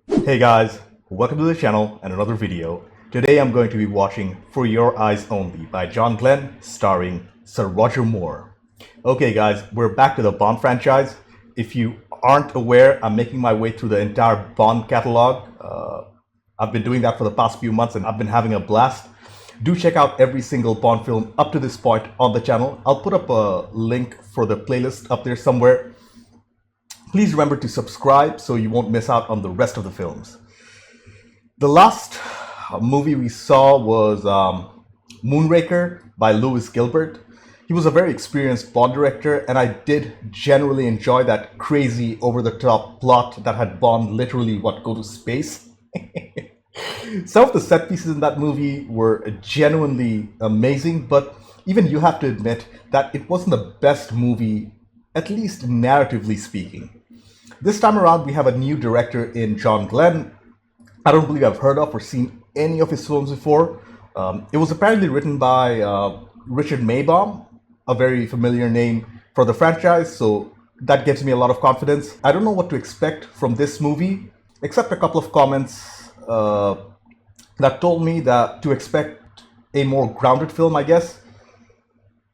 Hey guys, welcome to the channel and another video. Today I'm going to be watching For Your Eyes Only by John Glenn starring Sir Roger Moore. Okay guys, we're back to the Bond franchise. If you aren't aware, I'm making my way through the entire Bond catalog. I've been doing that for the past few months and I've been having a blast. Do check out every single Bond film up to this point on the channel. I'll put up a link for the playlist up there somewhere. Please remember to subscribe so you won't miss out on the rest of the films. The last movie we saw was Moonraker by Lewis Gilbert. He was a very experienced Bond director, and I did generally enjoy that crazy over-the-top plot that had Bond literally, go to space? Some of the set pieces in that movie were genuinely amazing, but even you have to admit that it wasn't the best movie, at least narratively speaking. This time around, we have a new director in John Glenn. I don't believe I've heard of or seen any of his films before. It was apparently written by Richard Maybaum, a very familiar name for the franchise, so that gives me a lot of confidence. I don't know what to expect from this movie, except a couple of comments that told me that to expect a more grounded film, I guess.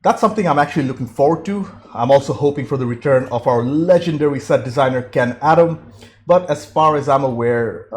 That's something I'm actually looking forward to. I'm also hoping for the return of our legendary set designer Ken Adam, but as far as I'm aware,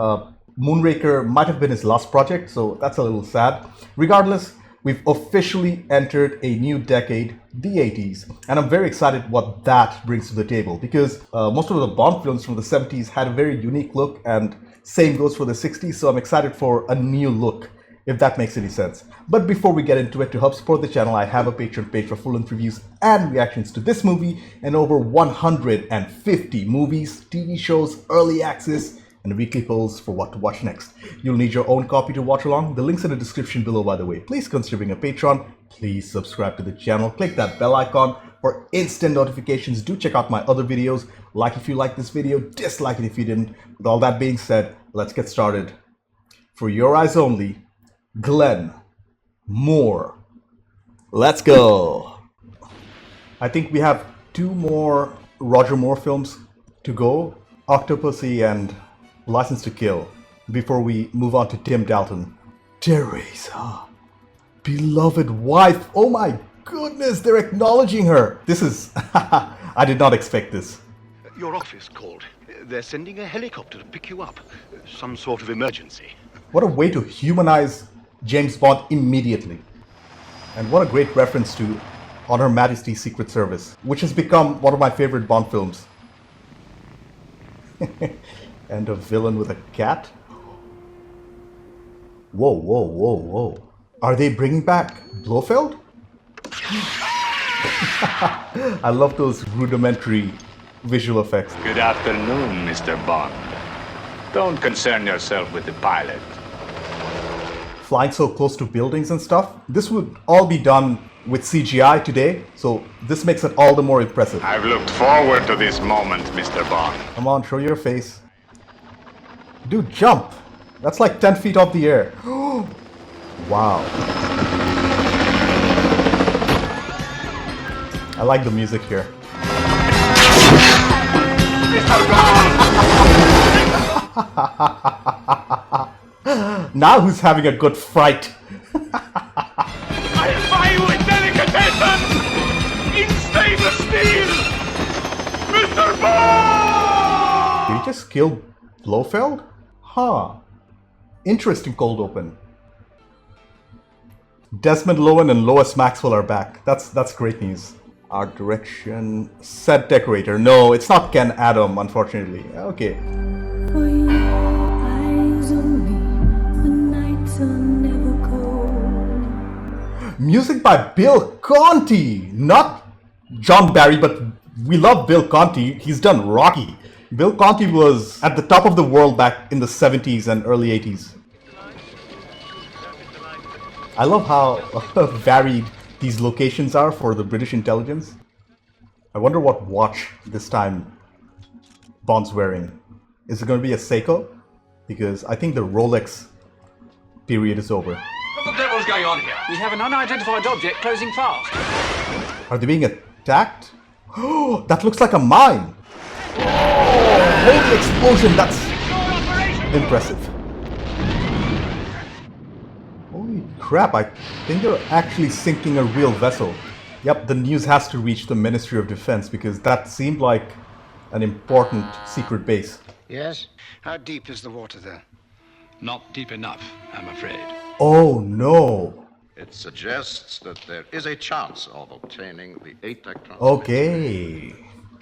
Moonraker might have been his last project, so that's a little sad. Regardless, we've officially entered a new decade, the 80s, and I'm very excited what that brings to the table because most of the Bond films from the 70s had a very unique look, and same goes for the 60s, so I'm excited for a new look, if that makes any sense. But before we get into it, to help support the channel, I have a Patreon page for full-length reviews and reactions to this movie and over 150 movies, TV shows, early access, and weekly polls for what to watch next. You'll need your own copy to watch along. The link's in the description below, by the way. Please consider being a patron. Please subscribe to the channel. Click that bell icon for instant notifications. Do check out my other videos. Like if you like this video, dislike it if you didn't. With all that being said, let's get started. For Your Eyes Only, Glenn Moore. Let's go. I think we have two more Roger Moore films to go, Octopussy and License to Kill, before we move on to Tim Dalton. Teresa, beloved wife. Oh my goodness, they're acknowledging her. This is, I did not expect this. Your office called. They're sending a helicopter to pick you up. Some sort of emergency. What a way to humanize James Bond immediately. And what a great reference to On Her Majesty's Secret Service, which has become one of my favorite Bond films. And a villain with a cat? Whoa, whoa, whoa, whoa. Are they bringing back Blofeld? I love those rudimentary visual effects. Good afternoon, Mr. Bond. Don't concern yourself with the pilot. Flying so close to buildings and stuff. This would all be done with CGI today, so this makes it all the more impressive. I've looked forward to this moment, Mr. Bond. Come on, show your face. Dude, jump! That's like 10 feet off the air. Wow. I like the music here. Now who's having a good fright? I'll buy you a delicatessen in stainless steel, Mr. Bond! Did he just kill Blofeld? Huh. Interesting cold open. Desmond Lowen and Lois Maxwell are back. That's great news. Art direction, set decorator. No, it's not Ken Adam, unfortunately. Okay. For your eyes only, the nights are never cold. Music by Bill Conti, not John Barry, but we love Bill Conti. He's done Rocky. Bill Conti was at the top of the world back in the 70s and early 80s. I love how varied these locations are for the British intelligence. I wonder what watch this time Bond's wearing. Is it going to be a Seiko? Because I think the Rolex period is over. What the devil's going on here? We have an unidentified object closing fast. Are they being attacked? Oh, that looks like a mine. Oh, holy explosion! That's impressive. Holy crap, I think they're actually sinking a real vessel. Yep, the news has to reach the Ministry of Defense because that seemed like an important secret base. Yes? How deep is the water there? Not deep enough, I'm afraid. Oh no! It suggests that there is a chance of obtaining the ATAC transmitter. Okay.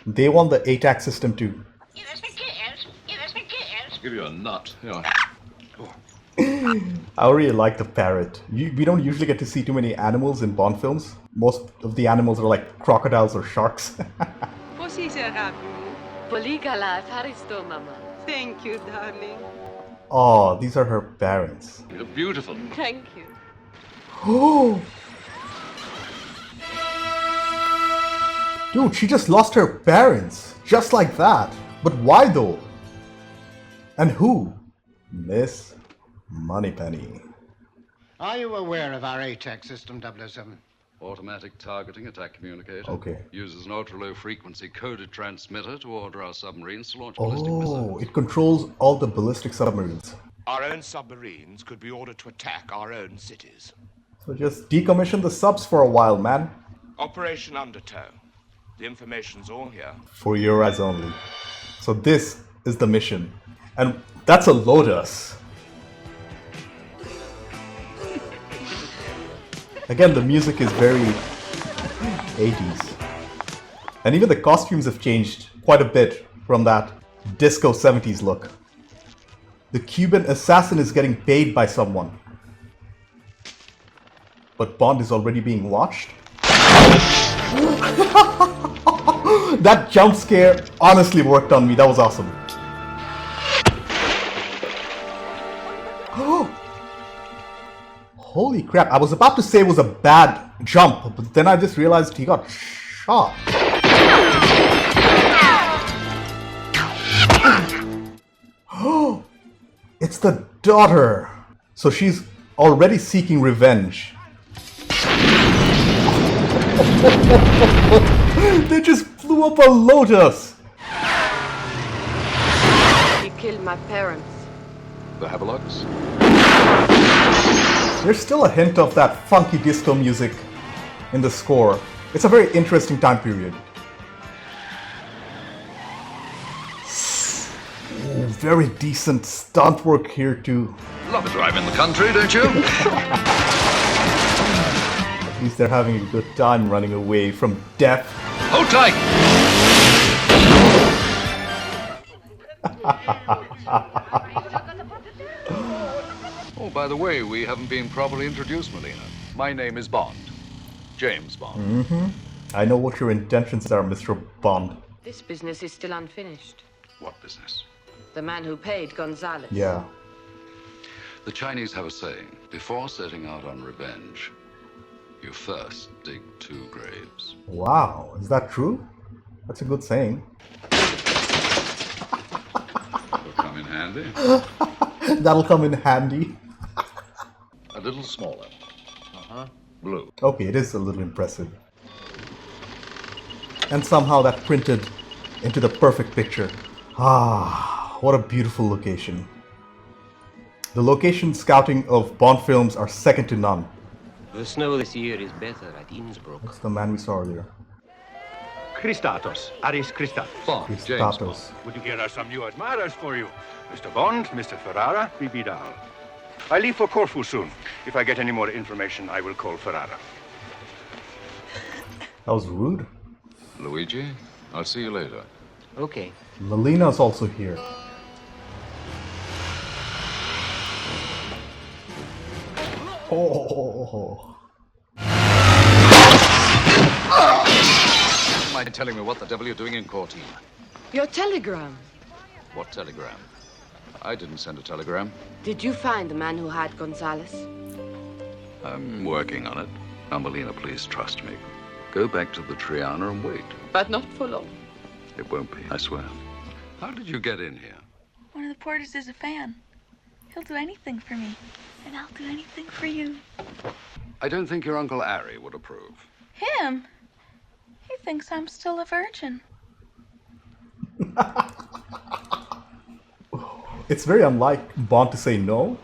They want the ATAC system too. Give you a nut. I really like the parrot. We don't usually get to see too many animals in Bond films. Most of the animals are like crocodiles or sharks. Thank you, darling. Oh, these are her parents. You look beautiful. Thank you. Oh! Dude, she just lost her parents. Just like that. But why though? And who? Miss Moneypenny. Are you aware of our ATAC system, 007? Automatic targeting attack communicator. Okay. Uses an ultra-low frequency coded transmitter to order our submarines to launch ballistic missiles. Oh, it controls all the ballistic submarines. Our own submarines could be ordered to attack our own cities. So just decommission the subs for a while, man. Operation Undertow. The information's all here. For your eyes only. So this is the mission. And that's a Lotus. Again, the music is very 80s. And even the costumes have changed quite a bit from that disco 70s look. The Cuban assassin is getting paid by someone. But Bond is already being watched? That jump scare honestly worked on me. That was awesome. Holy crap, I was about to say it was a bad jump, but then I just realized he got shot. It's the daughter. So she's already seeking revenge. They just flew up a Lotus. He killed my parents. The Havelocks? There's still a hint of that funky disco music in the score. It's a very interesting time period. Ooh, very decent stunt work here too. Love a drive in the country, don't you? At least they're having a good time running away from death. Hold tight! Oh, by the way, we haven't been properly introduced, Melina. My name is Bond. James Bond. I know what your intentions are, Mr. Bond. This business is still unfinished. What business? The man who paid Gonzalez. Yeah. The Chinese have a saying, before setting out on revenge, you first dig 2 graves. Wow, is that true? That's a good saying. Will come in handy. That'll come in handy. A little smaller. Blue. Okay, it is a little impressive. And somehow that printed into the perfect picture. Ah, what a beautiful location. The location scouting of Bond films are second to none. The snow this year is better at Innsbruck. That's the man we saw earlier. Christatos, Aris Christatos. Bond. James Bond. Christatos. Would you here are some new admirers for you? Mr. Bond, Mr. Ferrara, Vidal. I leave for Corfu soon. If I get any more information, I will call Ferrara. That was rude. Luigi, I'll see you later. Okay. Melina's also here. Oh. Don't mind telling me what the devil you're doing in Cortina. Your telegram. What telegram? I didn't send a telegram. Did you find the man who had Gonzalez? I'm working on it. Now, Melina, please trust me. Go back to the Triana and wait. But not for long. It won't be, I swear. How did you get in here? One of the porters is a fan. He'll do anything for me. And I'll do anything for you. I don't think your Uncle Harry would approve. Him? He thinks I'm still a virgin. It's very unlike Bond to say no.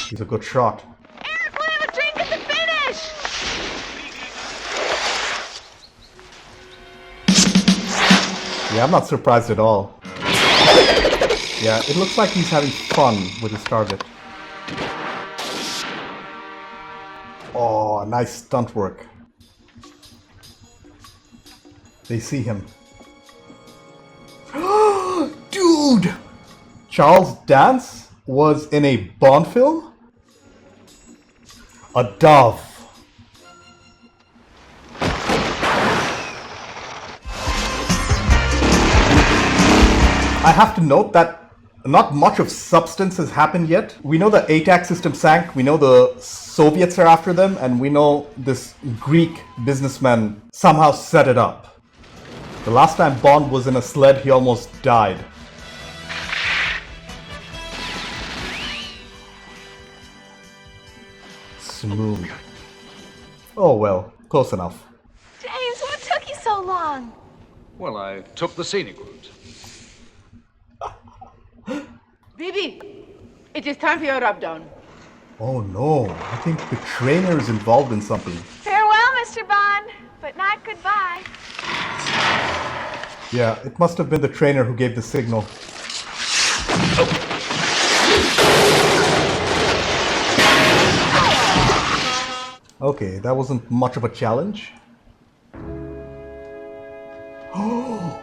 He's a good shot. Eric, we'll have a drink at the finish! Yeah, I'm not surprised at all. Yeah, it looks like he's having fun with his target. Oh, nice stunt work. They see him. Dude! Charles Dance was in a Bond film? A dove. I have to note that not much of substance has happened yet. We know the ATAC system sank, we know the Soviets are after them, and we know this Greek businessman somehow set it up. The last time Bond was in a sled, he almost died. Smooth. Oh well, close enough. James, what took you so long? Well, I took the scenic route. Bibi, it is time for your rub-down. Oh no, I think the trainer is involved in something. Farewell, Mr. Bond, but not goodbye. Yeah, it must have been the trainer who gave the signal. Okay, that wasn't much of a challenge. Oh,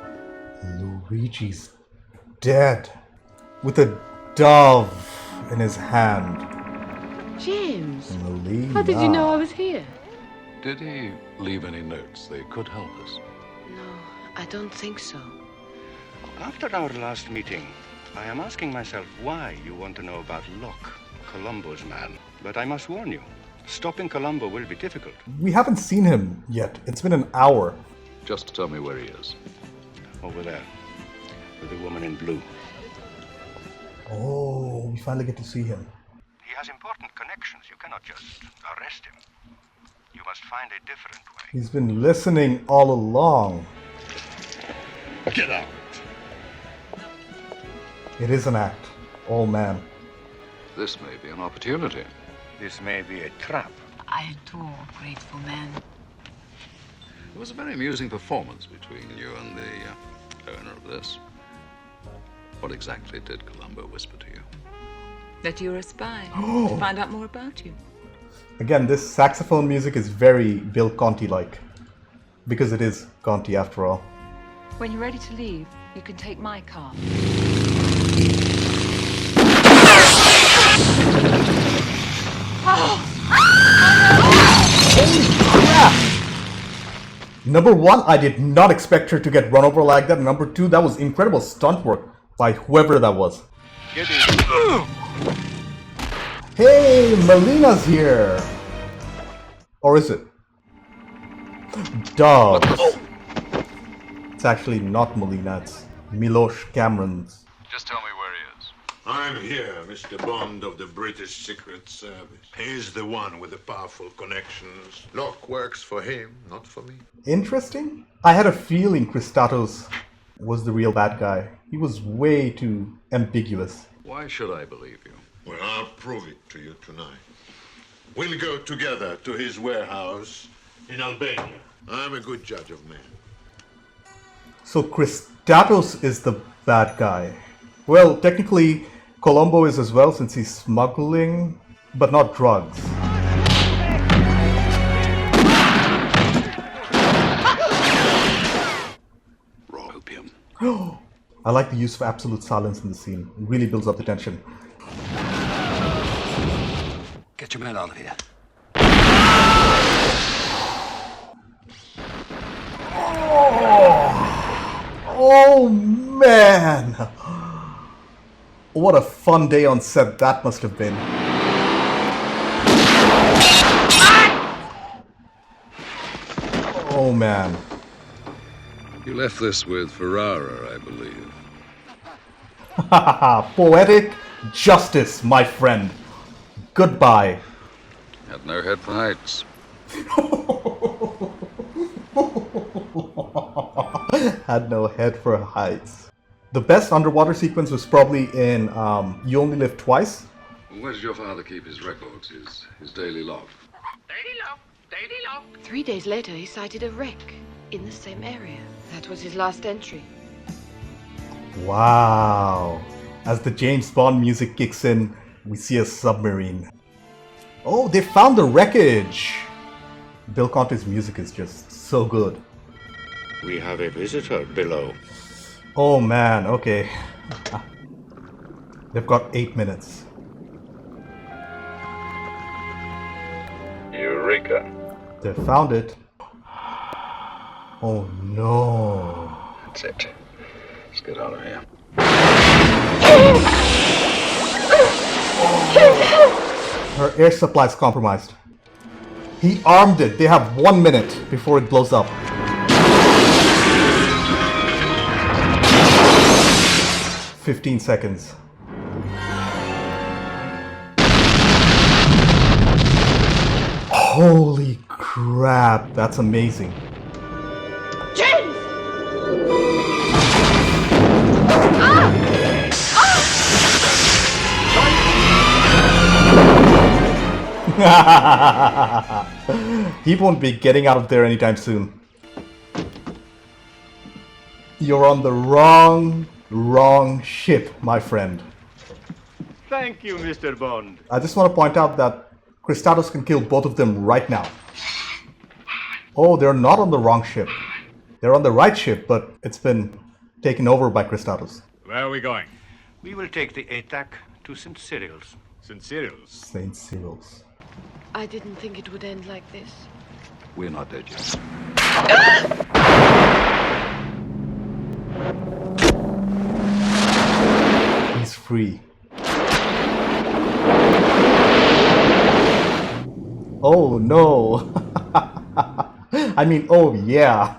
Luigi's dead with a dove in his hand. James, Melina. how did you know I was here? Did he leave any notes they could help us? No, I don't think so. After our last meeting, I am asking myself why you want to know about Locke, Columbo's man. But I must warn you, stopping Columbo will be difficult. We haven't seen him yet. It's been an hour. Just tell me where he is. Over there, with the woman in blue. Oh, we finally get to see him. He has important connections. You cannot just arrest him. You must find a different way. He's been listening all along. Get out. It is an act. Oh man. This may be an opportunity. This may be a trap. I adore grateful men. It was a very amusing performance between you and the owner of this. What exactly did Columbo whisper to you? That you're a spy. To find out more about you. Again, this saxophone music is very Bill Conti-like. Because it is Conti after all. When you're ready to leave, you can take my car. Number one, I did not expect her to get run over like that. Number two, that was incredible stunt work by whoever that was. Hey, Melina's here! Or is it? Dogs. It's actually not Melina, it's Miloš Cameron's. Just tell me where he is. I'm here, Mr. Bond of the British Secret Service. He's the one with the powerful connections. Locke works for him, not for me. Interesting. I had a feeling Christatos was the real bad guy. He was way too ambiguous. Why should I believe you? Well, I'll prove it to you tonight. We'll go together to his warehouse in Albania. I'm a good judge of men. So Christatos is the bad guy. Well, technically, Columbo is as well since he's smuggling, but not drugs. Raw opium. I like the use of absolute silence in the scene. It really builds up the tension. Get your men out of here. Oh man! What a fun day on set that must have been. Oh man. You left this with Ferrara, I believe. Poetic justice, my friend. Goodbye. Had no head for heights. Had no head for heights. The best underwater sequence was probably in You Only Live Twice. Where did your father keep his records, his daily log? Daily log, daily log. 3 days later, he sighted a wreck in the same area. That was his last entry. Wow. As the James Bond music kicks in, we see a submarine. Oh, they found the wreckage! Bill Conti's music is just so good. We have a visitor below. Oh man, okay. They've got 8 minutes. Eureka. They found it. Oh no. That's it. Let's get out of here. Her air supply is compromised. He armed it. They have 1 minute before it blows up. "15 seconds. Holy crap, that's amazing. James! He won't be getting out of there anytime soon. You're on the wrong ship, my friend. Thank you, Mr. Bond. I just want to point out that Kristatos can kill both of them right now. Oh, they're not on the wrong ship. They're on the right ship, but it's been taken over by Kristatos. Where are we going? We will take the ATAC to St. Cyril's. St. Cyril's? St. Cyril's. I didn't think it would end like this. We're not dead yet. He's free. Oh no! I mean, oh yeah!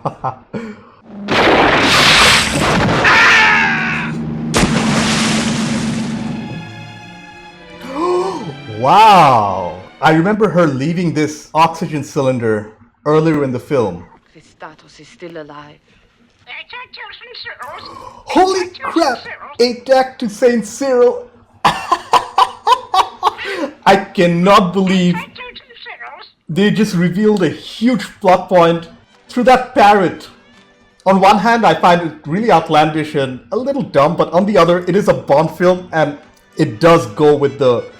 Wow! I remember her leaving this oxygen cylinder earlier in the film. Kristatos is still alive. Holy crap! ATAC to St. Cyril! I cannot believe they just revealed a huge plot point through that parrot. On one hand, I find it really outlandish and a little dumb, but on the other, it is a Bond film and it does go with the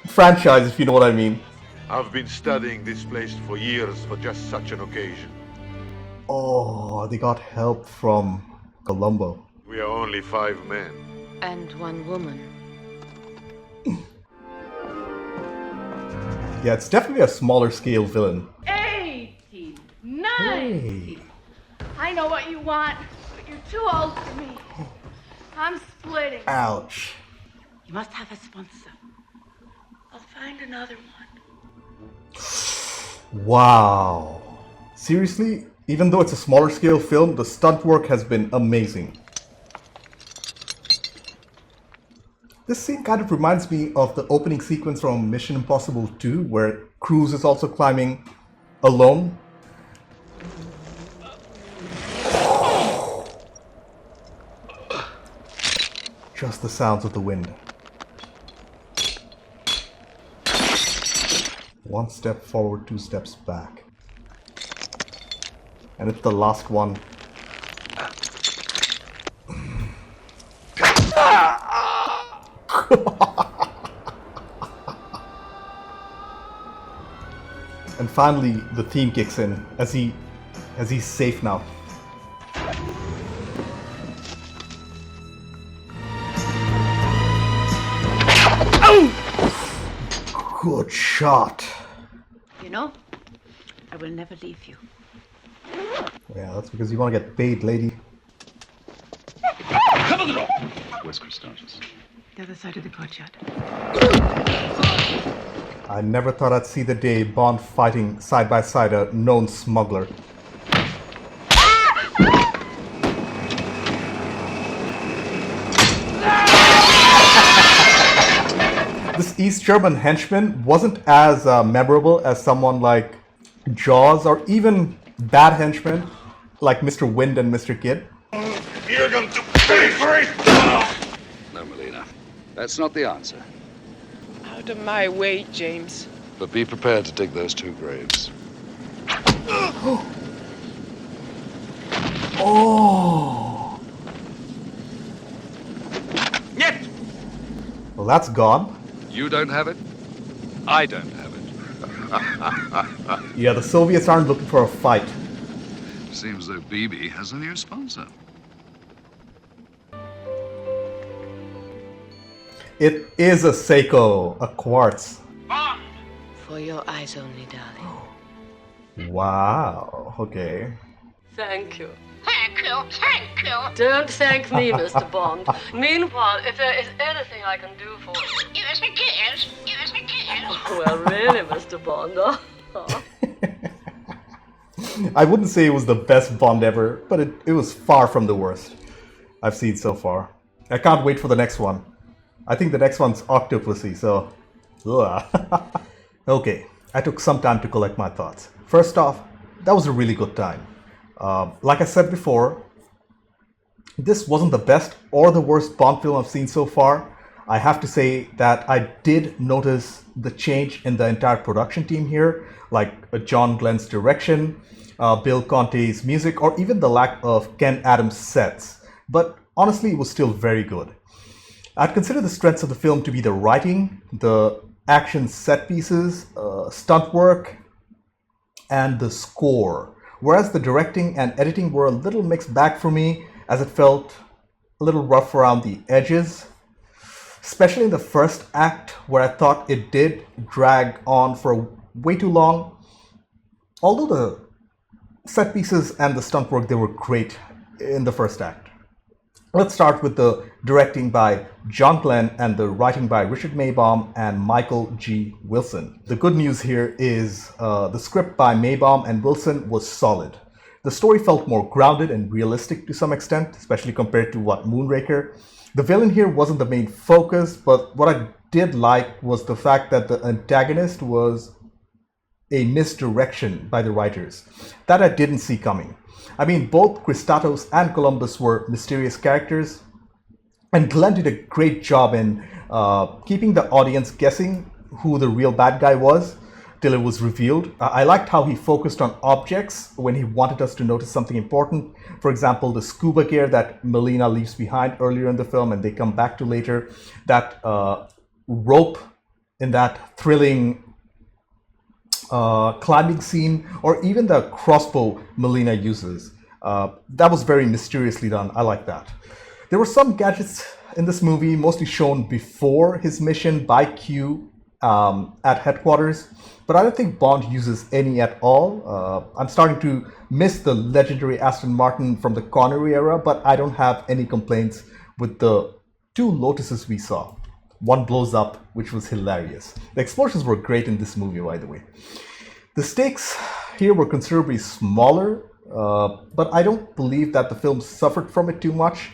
franchise, if you know what I mean. I've been studying this place for years for just such an occasion. Oh, they got help from Colombo. We are only 5 men. And 1 woman. Yeah, it's definitely a smaller scale villain. 18, 19. I know what you want, but you're too old for me. I'm splitting. Ouch. You must have a sponsor. I'll find another one. Wow. Seriously, even though it's a smaller scale film, the stunt work has been amazing. This scene kind of reminds me of the opening sequence from Mission Impossible 2, where Cruise is also climbing alone. Just the sounds of the wind. 1 step forward, 2 steps back. And it's the last one. And finally, the theme kicks in as he's safe now. Good shot. You know, I will never leave you. Yeah, that's because you want to get paid, lady. Cover the door! Where's Kristatos? The other side of the courtyard. I never thought I'd see the day Bond fighting side by side a known smuggler. This East German henchman wasn't as memorable as someone like Jaws or even bad henchmen like Mr. Wind and Mr. Kidd. You're going to pay for it! No, Melina. That's not the answer. Out of my way, James. But be prepared to dig those two graves. Oh. Yet! Well, that's gone. You don't have it. I don't have it. Yeah, the Soviets aren't looking for a fight. Seems though BB has a new sponsor. It is a Seiko, a quartz. For your eyes only, darling. Wow, okay. Thank you. Thank you, thank you. Don't thank me, Mr. Bond. Meanwhile, if there is anything I can do for you... Give us a kiss. Give us a kiss. Well, really, Mr. Bond. I wouldn't say it was the best Bond ever, but it was far from the worst I've seen so far. I can't wait for the next one. I think the next one's Octopussy, so... Okay, I took some time to collect my thoughts. First off, that was a really good time. Like I said before, this wasn't the best or the worst Bond film I've seen so far. I have to say that I did notice the change in the entire production team here, like John Glenn's direction, Bill Conti's music, or even the lack of Ken Adams' sets. But honestly, it was still very good. I'd consider the strengths of the film to be the writing, the action set pieces, stunt work, and the score. Whereas the directing and editing were a little mixed bag for me, as it felt a little rough around the edges. Especially in the first act, where I thought it did drag on for way too long. Although the set pieces and the stunt work, they were great in the first act. Let's start with the directing by John Glenn and the writing by Richard Maybaum and Michael G. Wilson. The good news here is the script by Maybaum and Wilson was solid. The story felt more grounded and realistic to some extent, especially compared to Moonraker. The villain here wasn't the main focus, but what I did like was the fact that the antagonist was a misdirection by the writers. That I didn't see coming. I mean, both Christatos and Columbus were mysterious characters, and Glenn did a great job in keeping the audience guessing who the real bad guy was till it was revealed. I liked how he focused on objects when he wanted us to notice something important. For example, the scuba gear that Melina leaves behind earlier in the film and they come back to later. That rope in that thrilling climbing scene, or even the crossbow Melina uses. That was very mysteriously done. I like that. There were some gadgets in this movie, mostly shown before his mission by Q at headquarters, but I don't think Bond uses any at all. I'm starting to miss the legendary Aston Martin from the Connery era, but I don't have any complaints with the two Lotuses we saw. One blows up, which was hilarious. The explosions were great in this movie, by the way. The stakes here were considerably smaller, but I don't believe that the film suffered from it too much.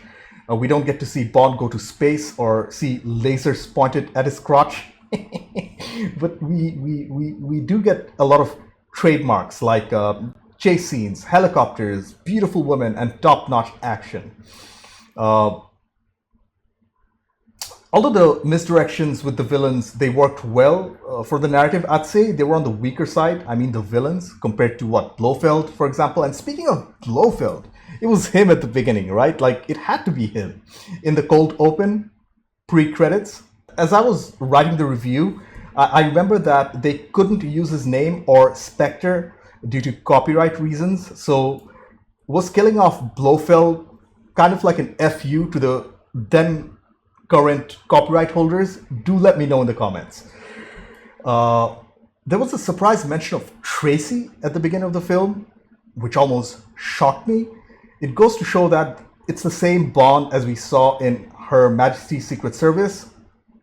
We don't get to see Bond go to space or see lasers pointed at his crotch. But we do get a lot of trademarks like chase scenes, helicopters, beautiful women, and top-notch action. Although the misdirections with the villains, they worked well for the narrative, I'd say they were on the weaker side. I mean the villains, compared to Blofeld, for example. And speaking of Blofeld, it was him at the beginning, right? Like, it had to be him. In the cold open, pre-credits, as I was writing the review, I remember that they couldn't use his name or Spectre due to copyright reasons. So was killing off Blofeld kind of like an FU to the then current copyright holders? Do let me know in the comments. There was a surprise mention of Tracy at the beginning of the film, which almost shocked me. It goes to show that it's the same Bond as we saw in Her Majesty's Secret Service,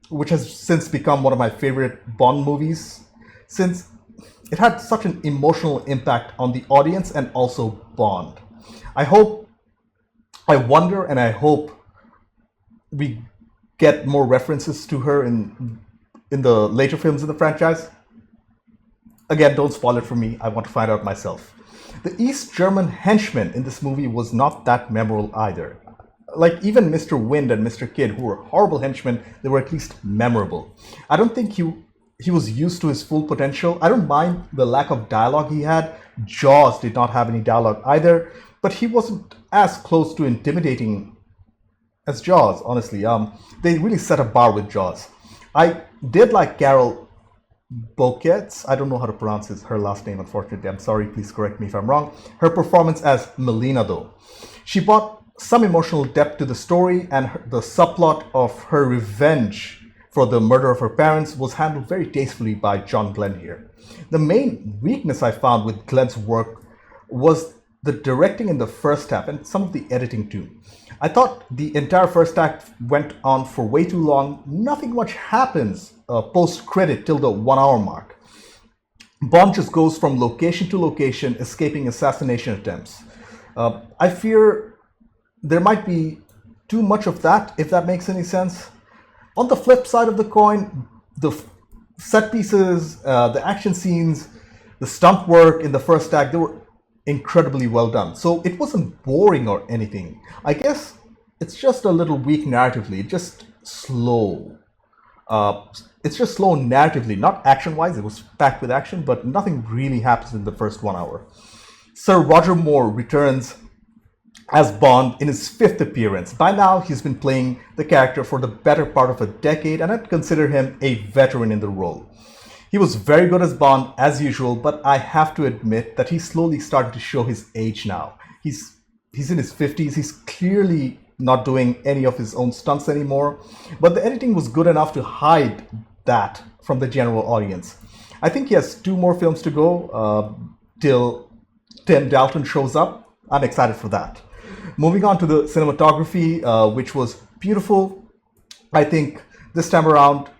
which has since become one of my favorite Bond movies, since it had such an emotional impact on the audience and also Bond. I hope we get more references to her in the later films in the franchise. Again, don't spoil it for me. I want to find out myself. The East German henchman in this movie was not that memorable either. Like even Mr. Wind and Mr. Kid, who were horrible henchmen, they were at least memorable. I don't think he was used to his full potential. I don't mind the lack of dialogue he had. Jaws did not have any dialogue either, but he wasn't as close to intimidating as Jaws, honestly. They really set a bar with Jaws. I did like Carol Bouquets. I don't know how to pronounce her last name, unfortunately. I'm sorry, please correct me if I'm wrong. Her performance as Melina, though. She brought some emotional depth to the story, and the subplot of her revenge for the murder of her parents was handled very tastefully by John Glenn here. The main weakness I found with Glenn's work was the directing in the first half and some of the editing too. I thought the entire first act went on for way too long. Nothing much happens post-credit till the 1 hour mark. Bond just goes from location to location, escaping assassination attempts. I fear there might be too much of that, if that makes any sense. On the flip side of the coin, the set pieces, the action scenes, the stunt work in the first act, they were incredibly well done. So it wasn't boring or anything. I guess it's just a little weak narratively, just slow. It's just slow narratively, not action-wise. It was packed with action, but nothing really happens in the first 1 hour. Sir Roger Moore returns as Bond in his 5th appearance. By now, he's been playing the character for the better part of a decade, and I'd consider him a veteran in the role. He was very good as Bond, as usual, but I have to admit that he's slowly starting to show his age now. He's in his 50s, he's clearly not doing any of his own stunts anymore, but the editing was good enough to hide that from the general audience. I think he has 2 more films to go till Tim Dalton shows up. I'm excited for that. Moving on to the cinematography, which was beautiful. I think this time around,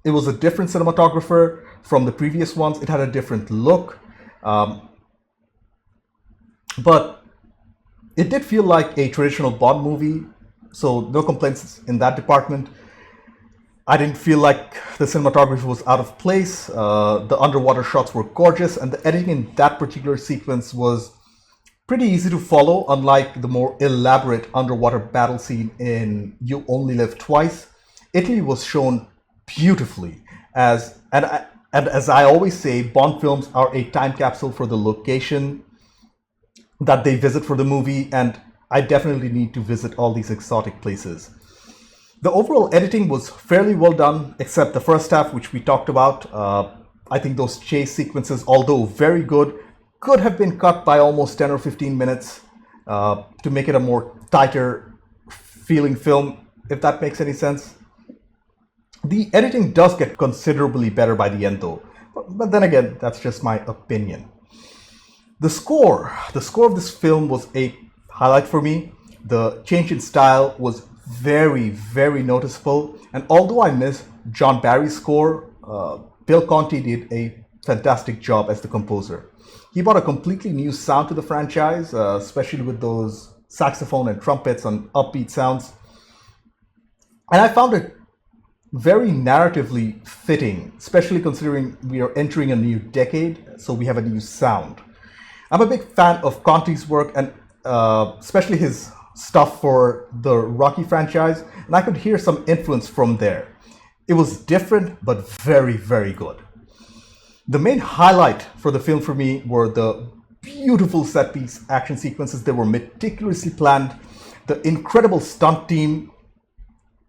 it was a different cinematographer from the previous ones. It had a different look. But it did feel like a traditional Bond movie, so no complaints in that department. I didn't feel like the cinematography was out of place. The underwater shots were gorgeous, and the editing in that particular sequence was pretty easy to follow, unlike the more elaborate underwater battle scene in You Only Live Twice. Italy was shown beautifully, and as I always say, Bond films are a time capsule for the location that they visit for the movie, and I definitely need to visit all these exotic places. The overall editing was fairly well done, except the first half, which we talked about. I think those chase sequences, although very good, could have been cut by almost 10 or 15 minutes to make it a more tighter feeling film, if that makes any sense. The editing does get considerably better by the end though, but then again, that's just my opinion. The score of this film was a highlight for me. The change in style was very, very noticeable, and although I miss John Barry's score, Bill Conti did a fantastic job as the composer. He brought a completely new sound to the franchise, especially with those saxophone and trumpets and upbeat sounds. And I found it very narratively fitting, especially considering we are entering a new decade, so we have a new sound. I'm a big fan of Conti's work, and especially his stuff for the Rocky franchise, and I could hear some influence from there. It was different, but very, very good. The main highlight for the film for me were the beautiful set piece action sequences. They were meticulously planned. The incredible stunt team,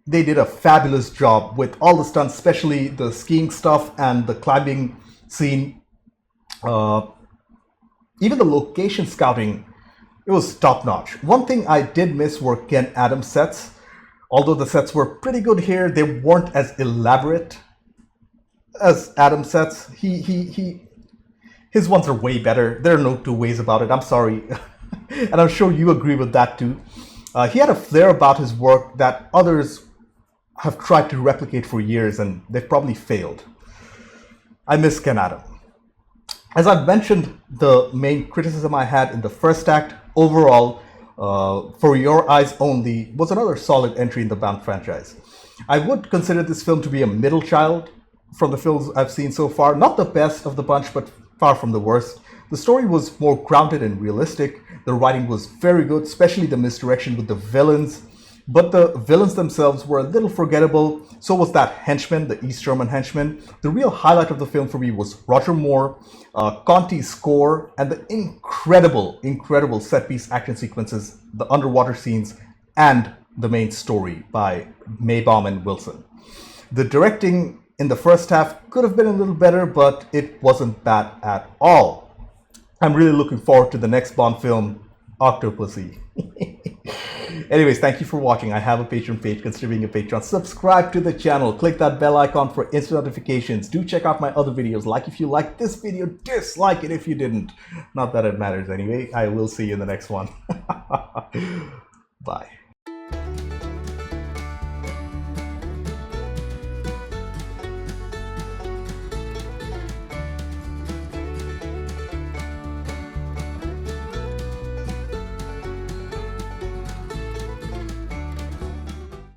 they did a fabulous job with all the stunts, especially the skiing stuff and the climbing scene. Even the location scouting, it was top notch. One thing I did miss were Ken Adams sets. Although the sets were pretty good here, they weren't as elaborate as Adam sets. His ones are way better. There are no two ways about it. I'm sorry. And I'm sure you agree with that too. He had a flair about his work that others have tried to replicate for years, and they've probably failed. I miss Ken Adam. As I've mentioned, the main criticism I had in the first act, overall, For Your Eyes Only, was another solid entry in the Bond franchise. I would consider this film to be a middle child from the films I've seen so far. Not the best of the bunch, but far from the worst. The story was more grounded and realistic. The writing was very good, especially the misdirection with the villains. But the villains themselves were a little forgettable. So was that henchman, the East German henchman. The real highlight of the film for me was Roger Moore, Conti's score, and the incredible set-piece action sequences, the underwater scenes, and the main story by Maybaum and Wilson. The directing in the first half could have been a little better, but it wasn't bad at all. I'm really looking forward to the next Bond film, Octopussy. Anyways, thank you for watching. I have a Patreon page. Consider being a patron. Subscribe to the channel. Click that bell icon for instant notifications. Do check out my other videos. Like if you liked this video, dislike it if you didn't. Not that it matters anyway. I will see you in the next one. Bye.